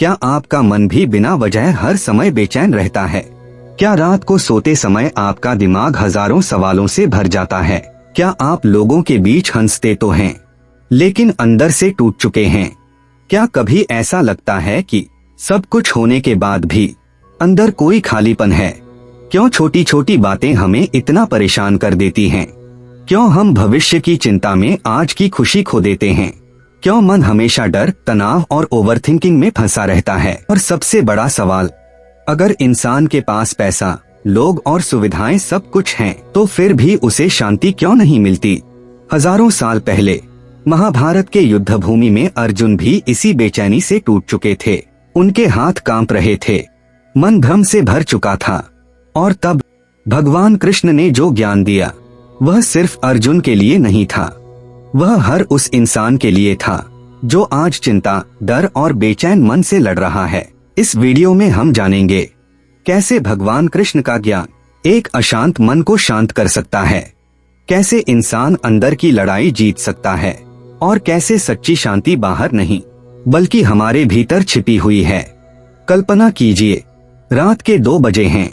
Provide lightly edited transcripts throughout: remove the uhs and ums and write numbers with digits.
क्या आपका मन भी बिना वजह हर समय बेचैन रहता है? क्या रात को सोते समय आपका दिमाग हजारों सवालों से भर जाता है? क्या आप लोगों के बीच हंसते तो हैं, लेकिन अंदर से टूट चुके हैं? क्या कभी ऐसा लगता है कि सब कुछ होने के बाद भी अंदर कोई खालीपन है? क्यों छोटी छोटी बातें हमें इतना परेशान कर देती हैं? क्यों हम भविष्य की चिंता में आज की खुशी खो देते हैं? क्यों मन हमेशा डर, तनाव और ओवरथिंकिंग में फंसा रहता है? और सबसे बड़ा सवाल, अगर इंसान के पास पैसा, लोग और सुविधाएं सब कुछ हैं, तो फिर भी उसे शांति क्यों नहीं मिलती? हजारों साल पहले महाभारत के युद्ध भूमि में अर्जुन भी इसी बेचैनी से टूट चुके थे। उनके हाथ कांप रहे थे, मन भ्रम से भर चुका था। और तब भगवान कृष्ण ने जो ज्ञान दिया वह सिर्फ अर्जुन के लिए नहीं था, वह हर उस इंसान के लिए था जो आज चिंता, डर और बेचैन मन से लड़ रहा है। इस वीडियो में हम जानेंगे कैसे भगवान कृष्ण का ज्ञान एक अशांत मन को शांत कर सकता है, कैसे इंसान अंदर की लड़ाई जीत सकता है और कैसे सच्ची शांति बाहर नहीं बल्कि हमारे भीतर छिपी हुई है। कल्पना कीजिए, रात के 2 बजे हैं,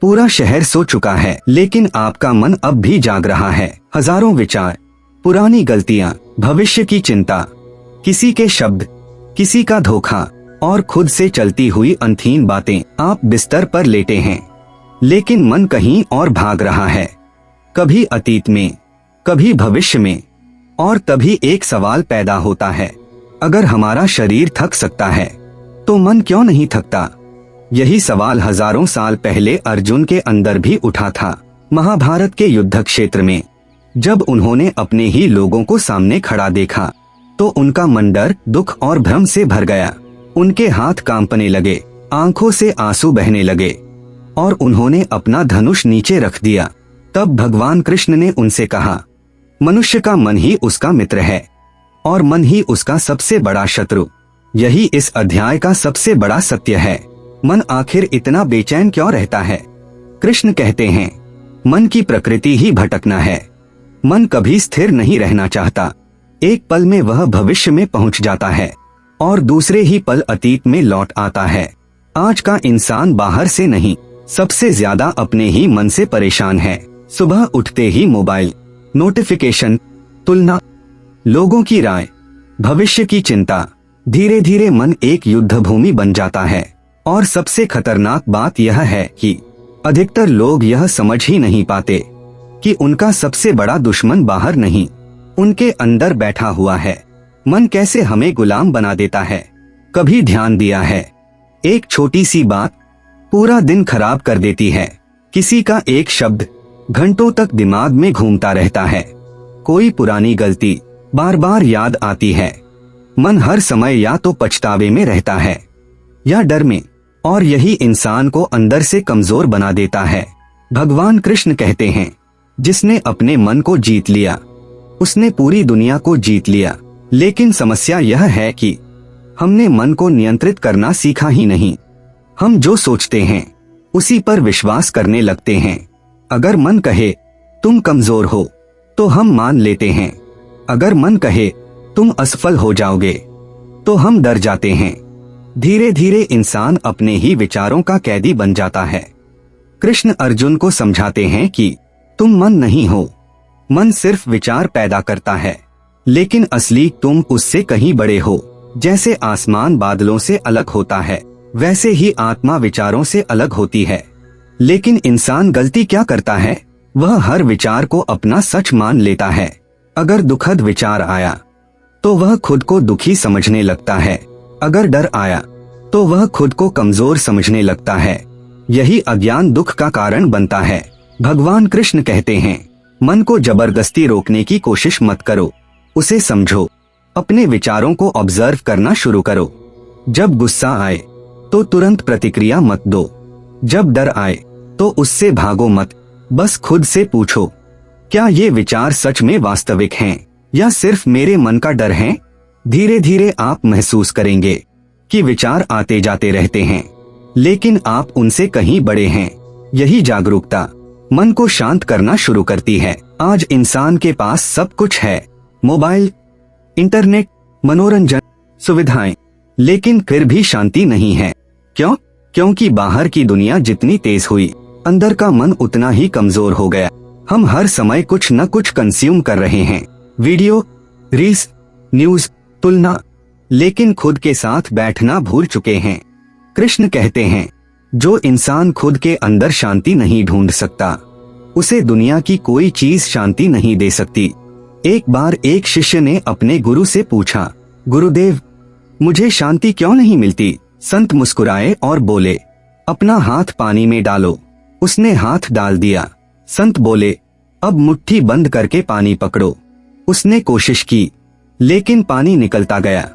पूरा शहर सो चुका है, लेकिन आपका मन अब भी जाग रहा है। हजारों विचार, पुरानी गलतियां, भविष्य की चिंता, किसी के शब्द, किसी का धोखा और खुद से चलती हुई अनथीन बातें। आप बिस्तर पर लेटे हैं, लेकिन मन कहीं और भाग रहा है, कभी अतीत में, कभी भविष्य में। और तभी एक सवाल पैदा होता है, अगर हमारा शरीर थक सकता है तो मन क्यों नहीं थकता? यही सवाल हजारों साल पहले अर्जुन के अंदर भी उठा था। महाभारत के युद्ध क्षेत्र में जब उन्होंने अपने ही लोगों को सामने खड़ा देखा तो उनका मन डर, दुख और भ्रम से भर गया। उनके हाथ कांपने लगे, आंखों से आंसू बहने लगे और उन्होंने अपना धनुष नीचे रख दिया। तब भगवान कृष्ण ने उनसे कहा, मनुष्य का मन ही उसका मित्र है और मन ही उसका सबसे बड़ा शत्रु। यही इस अध्याय का सबसे बड़ा सत्य है। मन आखिर इतना बेचैन क्यों रहता है? कृष्ण कहते हैं, मन की प्रकृति ही भटकना है। मन कभी स्थिर नहीं रहना चाहता। एक पल में वह भविष्य में पहुंच जाता है और दूसरे ही पल अतीत में लौट आता है। आज का इंसान बाहर से नहीं, सबसे ज्यादा अपने ही मन से परेशान है। सुबह उठते ही मोबाइल, नोटिफिकेशन, तुलना, लोगों की राय, भविष्य की चिंता, धीरे धीरे मन एक युद्ध भूमि बन जाता है। और सबसे खतरनाक बात यह है कि अधिकतर लोग यह समझ ही नहीं पाते कि उनका सबसे बड़ा दुश्मन बाहर नहीं, उनके अंदर बैठा हुआ है। मन कैसे हमें गुलाम बना देता है, कभी ध्यान दिया है? एक छोटी सी बात पूरा दिन खराब कर देती है। किसी का एक शब्द घंटों तक दिमाग में घूमता रहता है। कोई पुरानी गलती बार बार याद आती है। मन हर समय या तो पछतावे में रहता है या डर में, और यही इंसान को अंदर से कमजोर बना देता है। भगवान कृष्ण कहते हैं, जिसने अपने मन को जीत लिया उसने पूरी दुनिया को जीत लिया। लेकिन समस्या यह है कि हमने मन को नियंत्रित करना सीखा ही नहीं। हम जो सोचते हैं उसी पर विश्वास करने लगते हैं। अगर मन कहे तुम कमजोर हो तो हम मान लेते हैं। अगर मन कहे तुम असफल हो जाओगे तो हम डर जाते हैं। धीरे धीरे इंसान अपने ही विचारों का कैदी बन जाता है। कृष्ण अर्जुन को समझाते हैं कि तुम मन नहीं हो, मन सिर्फ विचार पैदा करता है, लेकिन असली तुम उससे कहीं बड़े हो। जैसे आसमान बादलों से अलग होता है, वैसे ही आत्मा विचारों से अलग होती है। लेकिन इंसान गलती क्या करता है? वह हर विचार को अपना सच मान लेता है। अगर दुखद विचार आया तो वह खुद को दुखी समझने लगता है। अगर डर आया तो वह खुद को कमजोर समझने लगता है। यही अज्ञान दुख का कारण बनता है। भगवान कृष्ण कहते हैं, मन को जबरदस्ती रोकने की कोशिश मत करो, उसे समझो। अपने विचारों को ऑब्जर्व करना शुरू करो। जब गुस्सा आए तो तुरंत प्रतिक्रिया मत दो। जब डर आए तो उससे भागो मत। बस खुद से पूछो, क्या ये विचार सच में वास्तविक हैं या सिर्फ मेरे मन का डर है? धीरे धीरे आप महसूस करेंगे कि विचार आते जाते रहते हैं, लेकिन आप उनसे कहीं बड़े हैं। यही जागरूकता मन को शांत करना शुरू करती है। आज इंसान के पास सब कुछ है, मोबाइल, इंटरनेट, मनोरंजन, सुविधाएं, लेकिन फिर भी शांति नहीं है। क्यों? क्योंकि बाहर की दुनिया जितनी तेज हुई, अंदर का मन उतना ही कमजोर हो गया। हम हर समय कुछ न कुछ कंज्यूम कर रहे हैं, वीडियो, रील्स, न्यूज, तुलना, लेकिन खुद के साथ बैठना भूल चुके हैं। कृष्ण कहते हैं, जो इंसान खुद के अंदर शांति नहीं ढूंढ सकता, उसे दुनिया की कोई चीज शांति नहीं दे सकती। एक बार एक शिष्य ने अपने गुरु से पूछा, गुरुदेव, मुझे शांति क्यों नहीं मिलती? संत मुस्कुराए और बोले, अपना हाथ पानी में डालो। उसने हाथ डाल दिया। संत बोले, अब मुट्ठी बंद करके पानी पकड़ो। उसने कोशिश की, लेकिन पानी निकलता गया।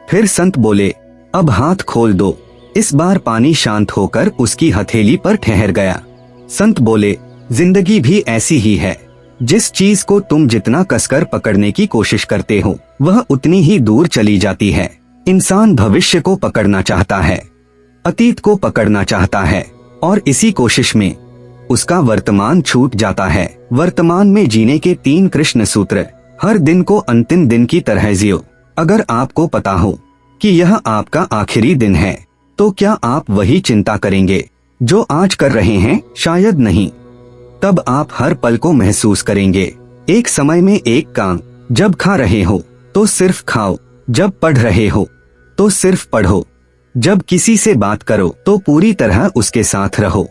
फिर संत बोले, अब हाथ खोल दो। इस बार पानी शांत होकर उसकी हथेली पर ठहर गया। संत बोले, जिंदगी भी ऐसी ही है। जिस चीज को तुम जितना कसकर पकड़ने की कोशिश करते हो, वह उतनी ही दूर चली जाती है। इंसान भविष्य को पकड़ना चाहता है, अतीत को पकड़ना चाहता है, और इसी कोशिश में उसका वर्तमान छूट जाता है। वर्तमान में जीने के 3 कृष्ण सूत्र। हर दिन को अंतिम दिन की तरह जियो। अगर आपको पता हो कि यह आपका आखिरी दिन है, तो क्या आप वही चिंता करेंगे जो आज कर रहे हैं? शायद नहीं। तब आप हर पल को महसूस करेंगे। एक समय में एक काम। जब खा रहे हो तो सिर्फ खाओ, जब पढ़ रहे हो तो सिर्फ पढ़ो, जब किसी से बात करो तो पूरी तरह उसके साथ रहो।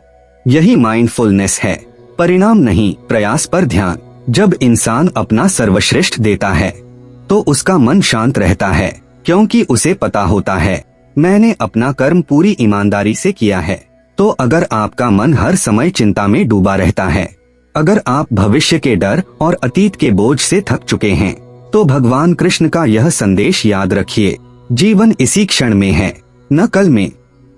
यही माइंडफुलनेस है। परिणाम नहीं, प्रयास पर ध्यान। जब इंसान अपना सर्वश्रेष्ठ देता है तो उसका मन शांत रहता है, क्योंकि उसे पता होता है, मैंने अपना कर्म पूरी ईमानदारी से किया है। तो अगर आपका मन हर समय चिंता में डूबा रहता है, अगर आप भविष्य के डर और अतीत के बोझ से थक चुके हैं, तो भगवान कृष्ण का यह संदेश याद रखिए, जीवन इसी क्षण में है, न कल में,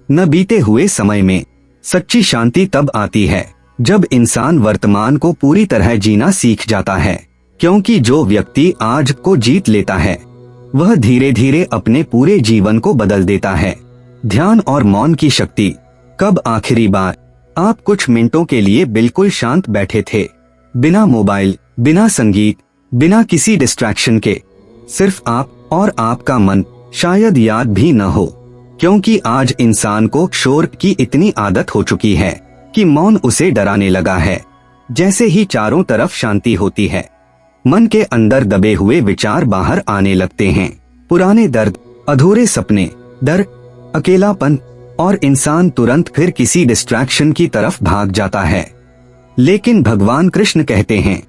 न बीते हुए समय में। सच्ची शांति तब आती है जब इंसान वर्तमान को पूरी तरह जीना सीख जाता है, क्योंकि जो व्यक्ति आज को जीत लेता है, वह धीरे धीरे अपने पूरे जीवन को बदल देता है। ध्यान और मौन की शक्ति। कब आखिरी बार आप कुछ मिनटों के लिए बिल्कुल शांत बैठे थे, बिना मोबाइल, बिना संगीत, बिना किसी डिस्ट्रैक्शन के, सिर्फ आप और आपका मन? शायद याद भी न हो, क्योंकि आज इंसान को शोर की इतनी आदत हो चुकी है कि मौन उसे डराने लगा है। जैसे ही चारों तरफ शांति होती है, मन के अंदर दबे हुए विचार बाहर आने लगते हैं। पुराने दर्द, अधूरे सपने, डर, अकेलापन, और इंसान तुरंत फिर किसी डिस्ट्रैक्शन की तरफ भाग जाता है। लेकिन भगवान कृष्ण कहते हैं,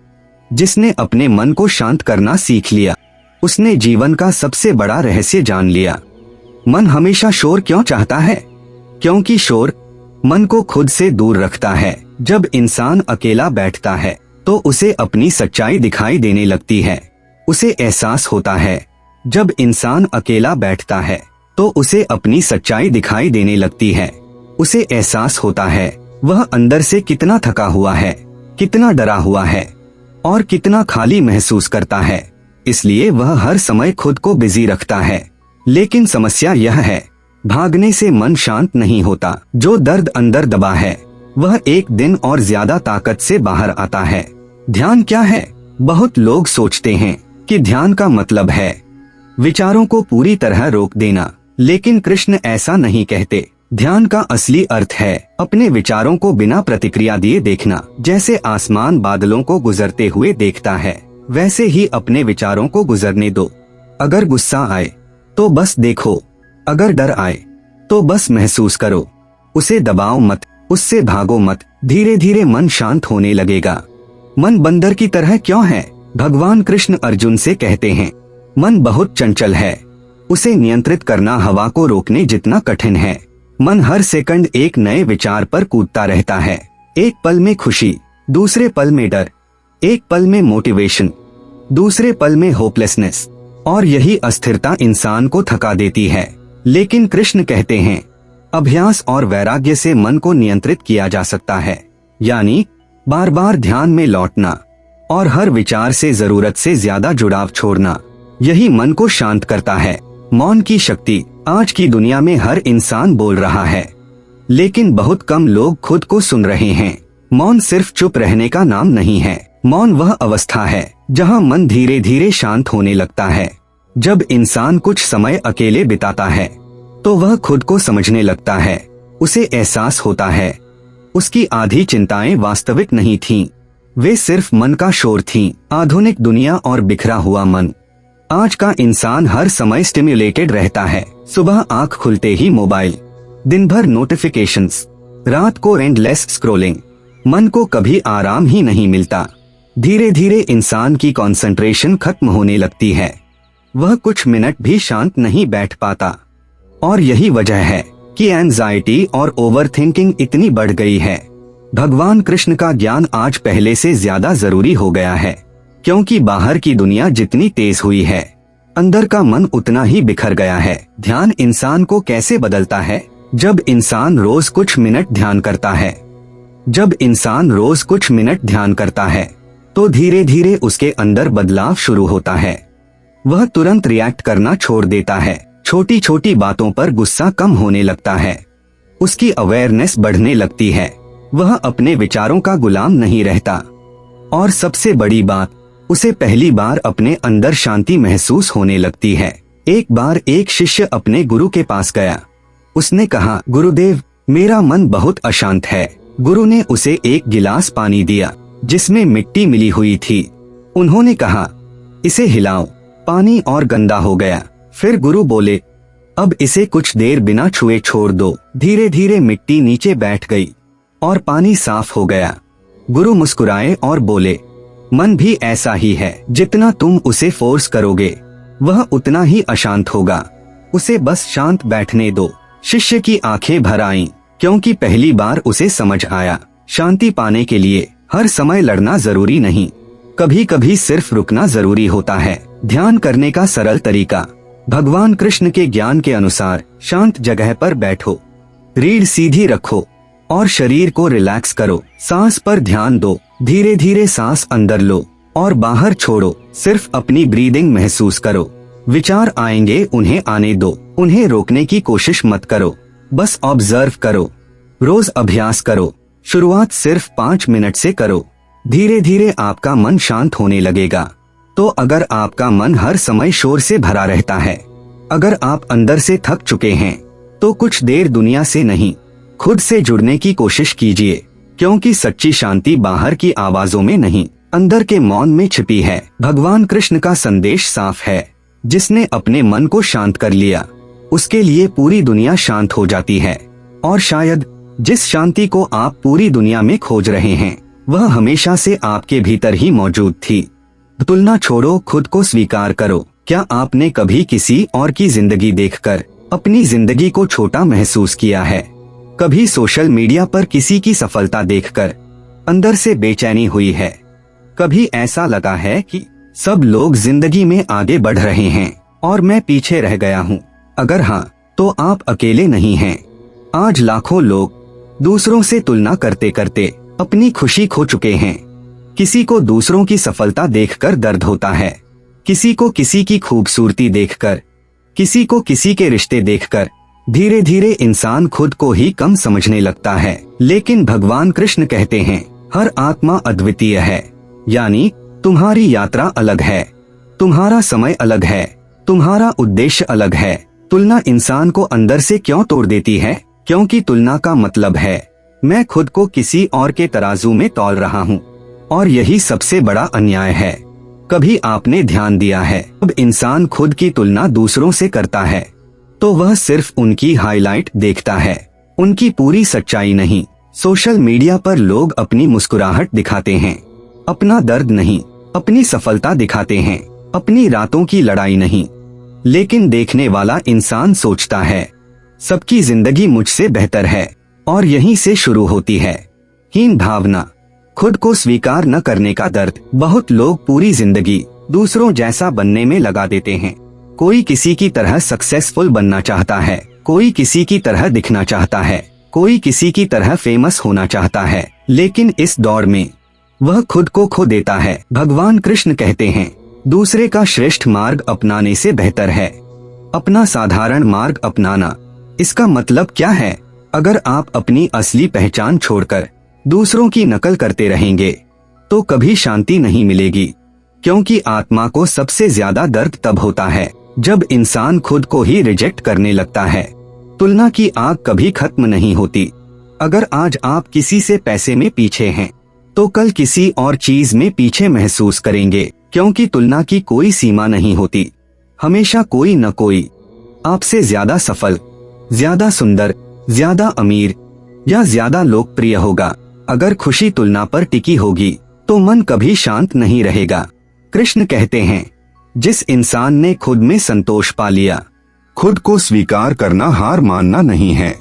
जिसने अपने मन को शांत करना सीख लिया, उसने जीवन का सबसे बड़ा रहस्य जान लिया। मन हमेशा शोर क्यों चाहता है? क्योंकि शोर मन को खुद से दूर रखता है। जब इंसान अकेला बैठता है तो उसे अपनी सच्चाई दिखाई देने लगती है। उसे एहसास होता है, जब इंसान अकेला बैठता है तो उसे अपनी सच्चाई दिखाई देने लगती है। उसे एहसास होता है वह अंदर से कितना थका हुआ है, कितना डरा हुआ है, और कितना खाली महसूस करता है। इसलिए वह हर समय खुद को बिजी रखता है। लेकिन समस्या यह है, भागने से मन शांत नहीं होता। जो दर्द अंदर दबा है, वह एक दिन और ज्यादा ताकत से बाहर आता है। ध्यान क्या है? बहुत लोग सोचते हैं कि ध्यान का मतलब है विचारों को पूरी तरह रोक देना, लेकिन कृष्ण ऐसा नहीं कहते। ध्यान का असली अर्थ है अपने विचारों को बिना प्रतिक्रिया दिए देखना। जैसे आसमान बादलों को गुजरते हुए देखता है, वैसे ही अपने विचारों को गुजरने दो। अगर गुस्सा आए तो बस देखो, अगर डर आए तो बस महसूस करो। उसे दबाओ मत, उससे भागो मत। धीरे धीरे मन शांत होने लगेगा। मन बंदर की तरह क्यों है? भगवान कृष्ण अर्जुन से कहते हैं, मन बहुत चंचल है, उसे नियंत्रित करना हवा को रोकने जितना कठिन है। मन हर सेकंड एक नए विचार पर कूदता रहता है। एक पल में खुशी, दूसरे पल में डर, एक पल में मोटिवेशन, दूसरे पल में होपलेसनेस, और यही अस्थिरता इंसान को थका देती है। लेकिन कृष्ण कहते हैं, अभ्यास और वैराग्य से मन को नियंत्रित किया जा सकता है। यानी बार बार ध्यान में लौटना और हर विचार से जरूरत से ज्यादा जुड़ाव छोड़ना, यही मन को शांत करता है। मौन की शक्ति। आज की दुनिया में हर इंसान बोल रहा है, लेकिन बहुत कम लोग खुद को सुन रहे हैं। मौन सिर्फ चुप रहने का नाम नहीं है। मौन वह अवस्था है जहां मन धीरे धीरे शांत होने लगता है। जब इंसान कुछ समय अकेले बिताता है तो वह खुद को समझने लगता है। उसे एहसास होता है उसकी आधी चिंताएं वास्तविक नहीं थीं, वे सिर्फ मन का शोर थीं। आधुनिक दुनिया और बिखरा हुआ मन। आज का इंसान हर समय स्टिम्युलेटेड रहता है। सुबह आंख खुलते ही मोबाइल, दिन भर नोटिफिकेशंस, रात को एंडलेस स्क्रॉलिंग। मन को कभी आराम ही नहीं मिलता। धीरे धीरे इंसान की कंसंट्रेशन खत्म होने लगती है। वह कुछ मिनट भी शांत नहीं बैठ पाता। और यही वजह है कि एंजाइटी और ओवरथिंकिंग इतनी बढ़ गई है। भगवान कृष्ण का ज्ञान आज पहले से ज्यादा जरूरी हो गया है, क्योंकि बाहर की दुनिया जितनी तेज हुई है, अंदर का मन उतना ही बिखर गया है। ध्यान इंसान को कैसे बदलता है? जब इंसान रोज कुछ मिनट ध्यान करता है, जब इंसान रोज कुछ मिनट ध्यान करता है, तो धीरे धीरे उसके अंदर बदलाव शुरू होता है। वह तुरंत रिएक्ट करना छोड़ देता है। छोटी छोटी बातों पर गुस्सा कम होने लगता है। उसकी अवेयरनेस बढ़ने लगती है। वह अपने विचारों का गुलाम नहीं रहता। और सबसे बड़ी बात, उसे पहली बार अपने अंदर शांति महसूस होने लगती है। एक बार एक शिष्य अपने गुरु के पास गया। उसने कहा, गुरुदेव, मेरा मन बहुत अशांत है। गुरु ने उसे एक गिलास पानी दिया जिसमें मिट्टी मिली हुई थी। उन्होंने कहा, इसे हिलाओ। पानी और गंदा हो गया। फिर गुरु बोले, अब इसे कुछ देर बिना छुए छोड़ दो। धीरे धीरे मिट्टी नीचे बैठ गई और पानी साफ हो गया। गुरु मुस्कुराए और बोले, मन भी ऐसा ही है। जितना तुम उसे फोर्स करोगे, वह उतना ही अशांत होगा। उसे बस शांत बैठने दो। शिष्य की आंखें भर आईं, क्योंकि पहली बार उसे समझ आया, शांति पाने के लिए हर समय लड़ना जरूरी नहीं, कभी कभी सिर्फ रुकना जरूरी होता है। ध्यान करने का सरल तरीका। भगवान कृष्ण के ज्ञान के अनुसार शांत जगह पर बैठो, रीढ़ सीधी रखो और शरीर को रिलैक्स करो। सांस पर ध्यान दो। धीरे धीरे सांस अंदर लो और बाहर छोड़ो। सिर्फ अपनी ब्रीदिंग महसूस करो। विचार आएंगे, उन्हें आने दो। उन्हें रोकने की कोशिश मत करो, बस ऑब्जर्व करो। रोज अभ्यास करो। शुरुआत सिर्फ 5 मिनट से करो। धीरे धीरे आपका मन शांत होने लगेगा। तो अगर आपका मन हर समय शोर से भरा रहता है, अगर आप अंदर से थक चुके हैं, तो कुछ देर दुनिया से नहीं, खुद से जुड़ने की कोशिश कीजिए, क्योंकि सच्ची शांति बाहर की आवाजों में नहीं, अंदर के मौन में छिपी है। भगवान कृष्ण का संदेश साफ है, जिसने अपने मन को शांत कर लिया, उसके लिए पूरी दुनिया शांत हो जाती है। और शायद जिस शांति को आप पूरी दुनिया में खोज रहे हैं, वह हमेशा से आपके भीतर ही मौजूद थी। तुलना छोड़ो, खुद को स्वीकार करो। क्या आपने कभी किसी और की जिंदगी देखकर अपनी जिंदगी को छोटा महसूस किया है? कभी सोशल मीडिया पर किसी की सफलता देखकर अंदर से बेचैनी हुई है? कभी ऐसा लगा है कि सब लोग जिंदगी में आगे बढ़ रहे हैं और मैं पीछे रह गया हूँ? अगर हाँ, तो आप अकेले नहीं हैं। आज लाखों लोग दूसरों से तुलना करते करते अपनी खुशी खो चुके हैं। किसी को दूसरों की सफलता देखकर दर्द होता है, किसी को किसी की खूबसूरती देखकर, किसी को किसी के रिश्ते देखकर। धीरे धीरे इंसान खुद को ही कम समझने लगता है। लेकिन भगवान कृष्ण कहते हैं, हर आत्मा अद्वितीय है, यानी तुम्हारी यात्रा अलग है, तुम्हारा समय अलग है, तुम्हारा उद्देश्य अलग है। तुलना इंसान को अंदर से क्यों तोड़ देती है? क्योंकि तुलना का मतलब है मैं खुद को किसी और के तराजू में तौल रहा हूँ, और यही सबसे बड़ा अन्याय है। कभी आपने ध्यान दिया है, अब इंसान खुद की तुलना दूसरों से करता है तो वह सिर्फ उनकी हाईलाइट देखता है, उनकी पूरी सच्चाई नहीं। सोशल मीडिया पर लोग अपनी मुस्कुराहट दिखाते हैं, अपना दर्द नहीं, अपनी सफलता दिखाते हैं, अपनी रातों की लड़ाई नहीं। लेकिन देखने वाला इंसान सोचता है, सबकी जिंदगी मुझसे बेहतर है। और यहीं से शुरू होती है हीन भावना, खुद को स्वीकार न करने का दर्द। बहुत लोग पूरी जिंदगी दूसरों जैसा बनने में लगा देते हैं। कोई किसी की तरह सक्सेसफुल बनना चाहता है, कोई किसी की तरह दिखना चाहता है, कोई किसी की तरह फेमस होना चाहता है। लेकिन इस दौड़ में वह खुद को खो देता है। भगवान कृष्ण कहते हैं, दूसरे का श्रेष्ठ मार्ग अपनाने से बेहतर है अपना साधारण मार्ग अपनाना। इसका मतलब क्या है? अगर आप अपनी असली पहचान छोड़कर दूसरों की नकल करते रहेंगे तो कभी शांति नहीं मिलेगी, क्योंकि आत्मा को सबसे ज्यादा दर्द तब होता है जब इंसान खुद को ही रिजेक्ट करने लगता है। तुलना की आग कभी खत्म नहीं होती। अगर आज आप किसी से पैसे में पीछे हैं, तो कल किसी और चीज में पीछे महसूस करेंगे, क्योंकि तुलना की कोई सीमा नहीं होती। हमेशा कोई न कोई आपसे ज्यादा सफल, ज्यादा सुंदर, ज्यादा अमीर या ज्यादा लोकप्रिय होगा। अगर खुशी तुलना पर टिकी होगी तो मन कभी शांत नहीं रहेगा। कृष्ण कहते हैं, जिस इंसान ने खुद में संतोष पा लिया, खुद को स्वीकार करना हार मानना नहीं है।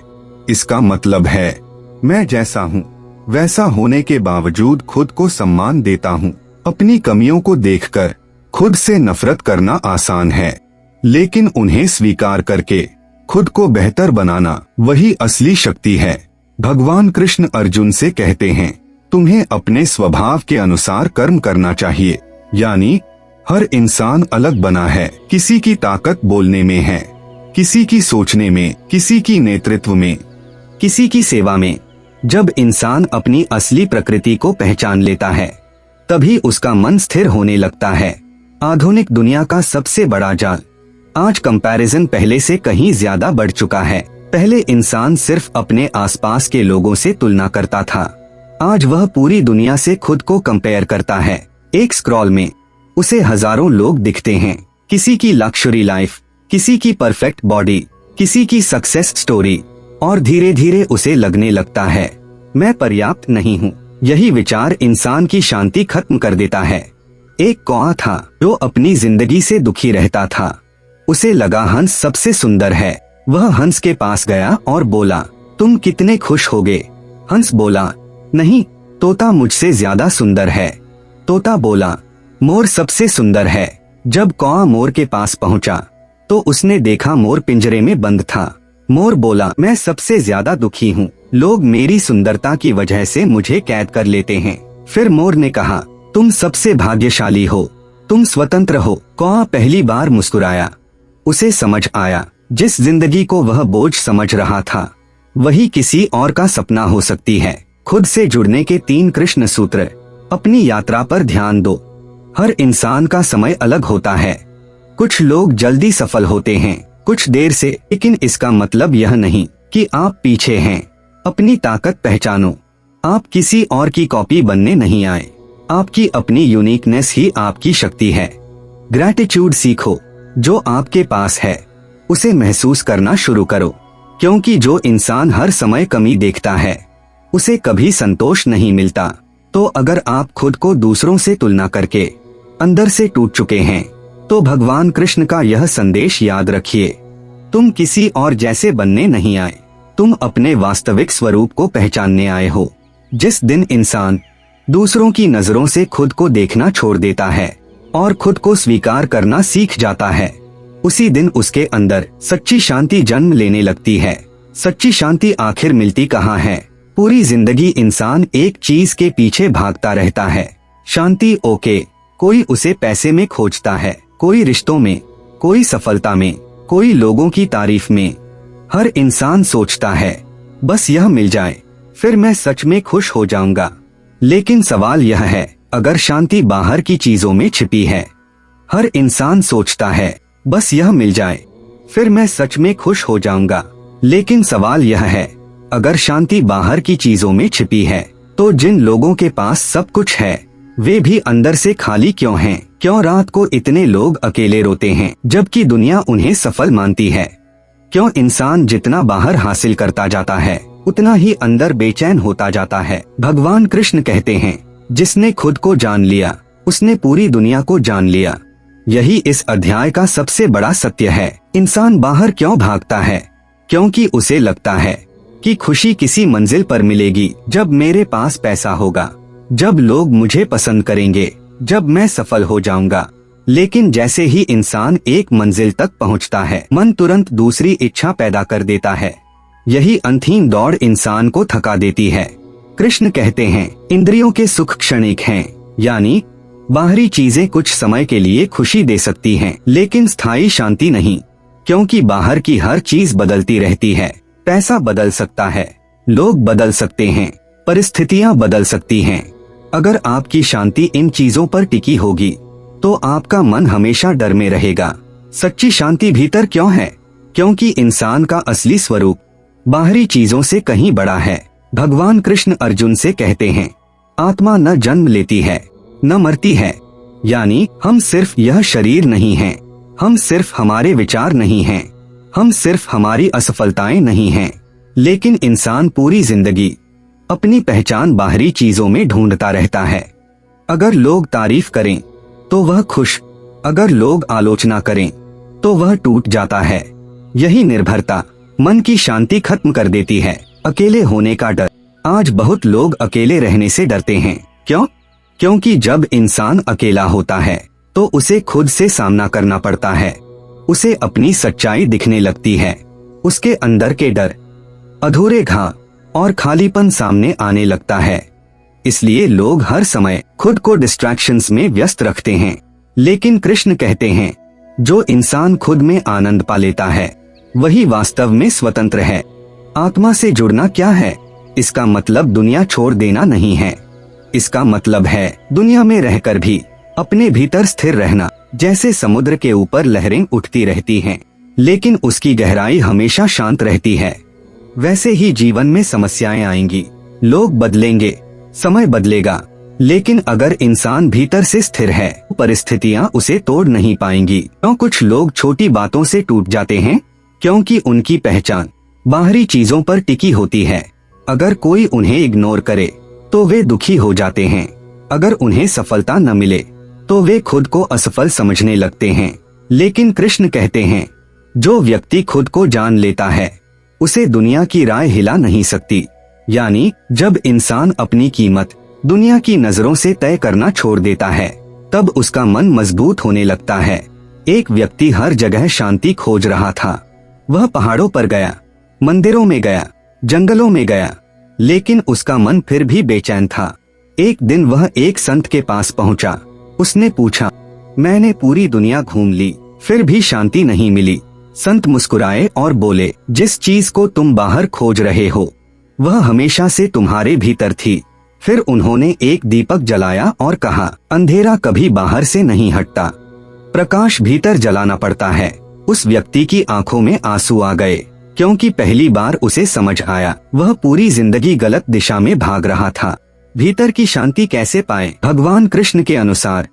इसका मतलब है मैं जैसा हूँ वैसा होने के बावजूद खुद को सम्मान देता हूँ। अपनी कमियों को देखकर खुद से नफरत करना आसान है, लेकिन उन्हें स्वीकार करके खुद को बेहतर बनाना वही असली शक्ति है। भगवान कृष्ण अर्जुन से कहते हैं, तुम्हें अपने स्वभाव के अनुसार कर्म करना चाहिए। यानी हर इंसान अलग बना है। किसी की ताकत बोलने में है, किसी की सोचने में, किसी की नेतृत्व में, किसी की सेवा में। जब इंसान अपनी असली प्रकृति को पहचान लेता है, तभी उसका मन स्थिर होने लगता है। आधुनिक दुनिया का सबसे बड़ा जाल आज कंपैरिजन पहले से कहीं ज्यादा बढ़ चुका है। पहले इंसान सिर्फ अपने आसपास के लोगों से तुलना करता था, आज वह पूरी दुनिया से खुद को कंपेयर करता है। एक स्क्रॉल में उसे हजारों लोग दिखते हैं, किसी की लग्जरी लाइफ, किसी की परफेक्ट बॉडी, किसी की सक्सेस स्टोरी, और धीरे धीरे उसे लगने लगता है मैं पर्याप्त नहीं हूँ। यही विचार इंसान की शांति खत्म कर देता है। एक कौआ था जो अपनी जिंदगी से दुखी रहता था। उसे लगा हंस सबसे सुंदर है। वह हंस के पास गया और बोला, तुम कितने खुश होगे? हंस बोला, नहीं, तोता मुझसे ज्यादा सुंदर है। तोता बोला, मोर सबसे सुंदर है। जब कौआ मोर के पास पहुंचा तो उसने देखा मोर पिंजरे में बंद था। मोर बोला, मैं सबसे ज्यादा दुखी हूँ, लोग मेरी सुंदरता की वजह से मुझे कैद कर लेते हैं। फिर मोर ने कहा, तुम सबसे भाग्यशाली हो, तुम स्वतंत्र हो। कौआ पहली बार मुस्कुराया। उसे समझ आया, जिस जिंदगी को वह बोझ समझ रहा था वही किसी और का सपना हो सकती है। खुद से जुड़ने के 3 कृष्ण सूत्र। अपनी यात्रा पर ध्यान दो। हर इंसान का समय अलग होता है। कुछ लोग जल्दी सफल होते हैं, कुछ देर से, लेकिन इसका मतलब यह नहीं कि आप पीछे हैं। अपनी ताकत पहचानो। आप किसी और की कॉपी बनने नहीं आए। आपकी अपनी यूनिकनेस ही आपकी शक्ति है। ग्रैटिट्यूड सीखो। जो आपके पास है उसे महसूस करना शुरू करो, क्योंकि जो इंसान हर समय कमी देखता है उसे कभी संतोष नहीं मिलता। तो अगर आप खुद को दूसरों से तुलना करके अंदर से टूट चुके हैं, तो भगवान कृष्ण का यह संदेश याद रखिए, तुम किसी और जैसे बनने नहीं आए, तुम अपने वास्तविक स्वरूप को पहचानने आए हो। जिस दिन इंसान दूसरों की नजरों से खुद को देखना छोड़ देता है और खुद को स्वीकार करना सीख जाता है, उसी दिन उसके अंदर सच्ची शांति जन्म लेने लगती है। सच्ची शांति आखिर मिलती कहाँ है? पूरी जिंदगी इंसान एक चीज के पीछे भागता रहता है। शांति ओके, कोई उसे पैसे में खोजता है, कोई रिश्तों में, कोई सफलता में, कोई लोगों की तारीफ में। हर इंसान सोचता है बस यह मिल जाए फिर मैं सच में खुश हो जाऊंगा। लेकिन सवाल यह है, अगर शांति बाहर की चीजों में छिपी है? हर इंसान सोचता है बस यह मिल जाए फिर मैं सच में खुश हो जाऊंगा। लेकिन सवाल यह है, अगर शांति बाहर की चीजों में छिपी है, तो जिन लोगों के पास सब कुछ है वे भी अंदर से खाली क्यों हैं? क्यों रात को इतने लोग अकेले रोते हैं जबकि दुनिया उन्हें सफल मानती है? क्यों इंसान जितना बाहर हासिल करता जाता है उतना ही अंदर बेचैन होता जाता है? भगवान कृष्ण कहते हैं, जिसने खुद को जान लिया उसने पूरी दुनिया को जान लिया। यही इस अध्याय का सबसे बड़ा सत्य है। इंसान बाहर क्यों भागता है? क्योंकि उसे लगता है कि खुशी किसी मंजिल पर मिलेगी जब मेरे पास पैसा होगा, जब लोग मुझे पसंद करेंगे, जब मैं सफल हो जाऊंगा। लेकिन जैसे ही इंसान एक मंजिल तक पहुंचता है, मन तुरंत दूसरी इच्छा पैदा कर देता है। यही अंतहीन दौड़ इंसान को थका देती है। कृष्ण कहते हैं, इंद्रियों के सुख क्षणिक हैं, यानी बाहरी चीजें कुछ समय के लिए खुशी दे सकती हैं, लेकिन स्थायी शांति नहीं, क्योंकि बाहर की हर चीज बदलती रहती है। पैसा बदल सकता है, लोग बदल सकते हैं, परिस्थितियां बदल सकती हैं। अगर आपकी शांति इन चीजों पर टिकी होगी तो आपका मन हमेशा डर में रहेगा। सच्ची शांति भीतर क्यों है? क्योंकि इंसान का असली स्वरूप बाहरी चीजों से कहीं बड़ा है। भगवान कृष्ण अर्जुन से कहते हैं, आत्मा न जन्म लेती है न मरती है, यानी हम सिर्फ यह शरीर नहीं हैं, हम सिर्फ हमारे विचार नहीं हैं, हम सिर्फ हमारी असफलताएं नहीं हैं, लेकिन इंसान पूरी जिंदगी अपनी पहचान बाहरी चीजों में ढूंढता रहता है। अगर लोग तारीफ करें तो वह खुश, अगर लोग आलोचना करें तो वह टूट जाता है। यही निर्भरता मन की शांति खत्म कर देती है। अकेले होने का डर। आज बहुत लोग अकेले रहने से डरते हैं। क्यों? क्योंकि जब इंसान अकेला होता है तो उसे खुद से सामना करना पड़ता है, उसे अपनी सच्चाई दिखने लगती है, उसके अंदर के डर, अधूरे घाव और खालीपन सामने आने लगता है। इसलिए लोग हर समय खुद को डिस्ट्रैक्शंस में व्यस्त रखते हैं। लेकिन कृष्ण कहते हैं, जो इंसान खुद में आनंद पा लेता है वही वास्तव में स्वतंत्र है। आत्मा से जुड़ना क्या है? इसका मतलब दुनिया छोड़ देना नहीं है। इसका मतलब है दुनिया में रहकर भी अपने भीतर स्थिर रहना। जैसे समुद्र के ऊपर लहरें उठती रहती हैं, लेकिन उसकी गहराई हमेशा शांत रहती है, वैसे ही जीवन में समस्याएं आएंगी, लोग बदलेंगे, समय बदलेगा, लेकिन अगर इंसान भीतर से स्थिर है परिस्थितियां उसे तोड़ नहीं पाएंगी। क्यों कुछ लोग छोटी बातों से टूट जाते हैं? क्योंकि उनकी पहचान बाहरी चीजों पर टिकी होती है। अगर कोई उन्हें इग्नोर करे तो वे दुखी हो जाते हैं। अगर उन्हें सफलता न मिले तो वे खुद को असफल समझने लगते हैं। लेकिन कृष्ण कहते हैं, जो व्यक्ति खुद को जान लेता है उसे दुनिया की राय हिला नहीं सकती। यानी जब इंसान अपनी कीमत दुनिया की नजरों से तय करना छोड़ देता है तब उसका मन मजबूत होने लगता है। एक व्यक्ति हर जगह शांति खोज रहा था। वह पहाड़ों पर गया, मंदिरों में गया, जंगलों में गया, लेकिन उसका मन फिर भी बेचैन था। एक दिन वह एक संत के पास पहुंचा। उसने पूछा, मैंने पूरी दुनिया घूम ली, फिर भी शांति नहीं मिली। संत मुस्कुराए और बोले, जिस चीज को तुम बाहर खोज रहे हो वह हमेशा से तुम्हारे भीतर थी। फिर उन्होंने एक दीपक जलाया और कहा, अंधेरा कभी बाहर से नहीं हटता, प्रकाश भीतर जलाना पड़ता है। उस व्यक्ति की आंखों में आंसू आ गए, क्योंकि पहली बार उसे समझ आया वह पूरी जिंदगी गलत दिशा में भाग रहा था। भीतर की शांति कैसे पाए? भगवान कृष्ण के अनुसार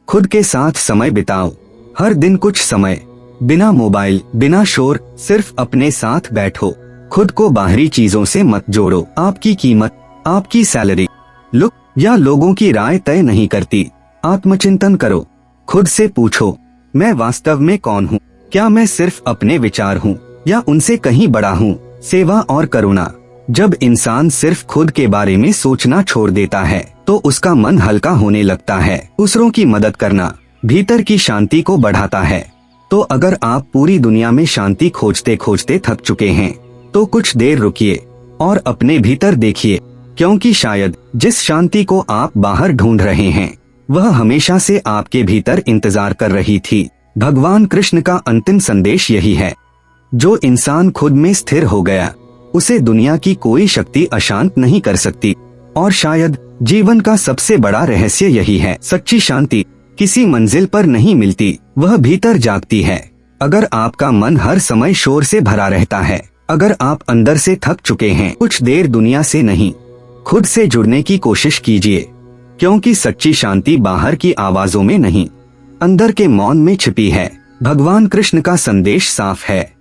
खुद के साथ समय बिताओ। हर दिन कुछ समय बिना मोबाइल, बिना शोर, सिर्फ अपने साथ बैठो। खुद को बाहरी चीजों से मत जोड़ो। आपकी कीमत, आपकी सैलरी, लुक या लोगों की राय तय नहीं करती। आत्मचिंतन करो। खुद से पूछो, मैं वास्तव में कौन हूँ? क्या मैं सिर्फ अपने विचार हूँ या उनसे कहीं बड़ा हूँ? सेवा और करुणा। जब इंसान सिर्फ खुद के बारे में सोचना छोड़ देता है तो उसका मन हल्का होने लगता है। दूसरों की मदद करना भीतर की शांति को बढ़ाता है। तो अगर आप पूरी दुनिया में शांति खोजते खोजते थक चुके हैं तो कुछ देर रुकिए और अपने भीतर देखिए, क्योंकि शायद जिस शांति को आप बाहर ढूंढ रहे हैं वह हमेशा से आपके भीतर इंतजार कर रही थी। भगवान कृष्ण का अंतिम संदेश यही है, जो इंसान खुद में स्थिर हो गया उसे दुनिया की कोई शक्ति अशांत नहीं कर सकती। और शायद जीवन का सबसे बड़ा रहस्य यही है, सच्ची शांति किसी मंजिल पर नहीं मिलती, वह भीतर जागती है। अगर आपका मन हर समय शोर से भरा रहता है, अगर आप अंदर से थक चुके हैं, कुछ देर दुनिया से नहीं, खुद से जुड़ने की कोशिश कीजिए, क्योंकि सच्ची शांति बाहर की आवाजों में नहीं, अंदर के मौन में छिपी है। भगवान कृष्ण का संदेश साफ है,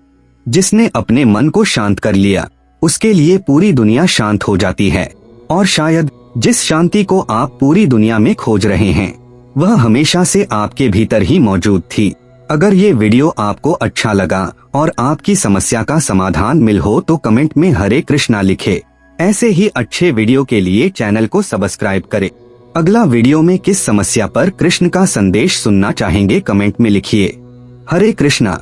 जिसने अपने मन को शांत कर लिया उसके लिए पूरी दुनिया शांत हो जाती है। और शायद जिस शांति को आप पूरी दुनिया में खोज रहे हैं वह हमेशा से आपके भीतर ही मौजूद थी। अगर ये वीडियो आपको अच्छा लगा और आपकी समस्या का समाधान मिल हो तो कमेंट में हरे कृष्णा लिखे। ऐसे ही अच्छे वीडियो के लिए चैनल को सब्सक्राइब करें। अगला वीडियो में किस समस्या पर कृष्ण का संदेश सुनना चाहेंगे कमेंट में लिखिए। हरे कृष्णा।